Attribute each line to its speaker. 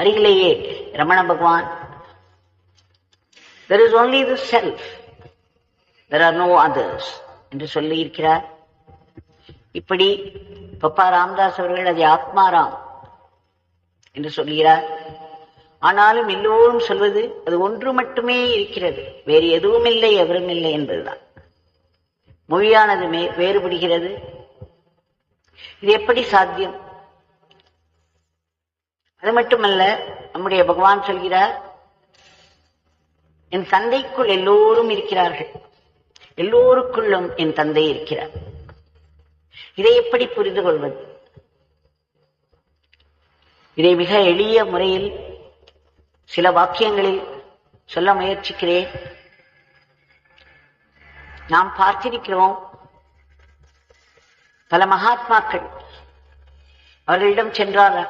Speaker 1: அருகிலேயே ரமண பகவான், there is only the self, there are no others என்று சொல்லி இருக்கிறார். இப்படி பப்பா ராமதாஸ் அவர்கள் அதை ஆத்மாராம் என்று சொல்கிறார். ஆனாலும் எல்லோரும் சொல்வது அது ஒன்று மட்டுமே இருக்கிறது, வேறு எதுவும் இல்லை, எவரும் இல்லை என்பதுதான். மொழியானது வேறுபடுகிறது. இது எப்படி சாத்தியம்? அது மட்டுமல்ல, நம்முடைய பகவான் சொல்கிறார், என் தந்தைக்குள் எல்லோரும் இருக்கிறார்கள், எல்லோருக்குள்ளும் என் தந்தை இருக்கிறார். இதை எப்படி புரிந்து கொள்வது? இதை மிக எளிய முறையில் சில வாக்கியங்களில் சொல்ல முயற்சிக்கிறேன். நாம் பார்த்திருக்கிறோம், பல மகாத்மாக்கள் அவர்களிடம் சென்றார்கள்.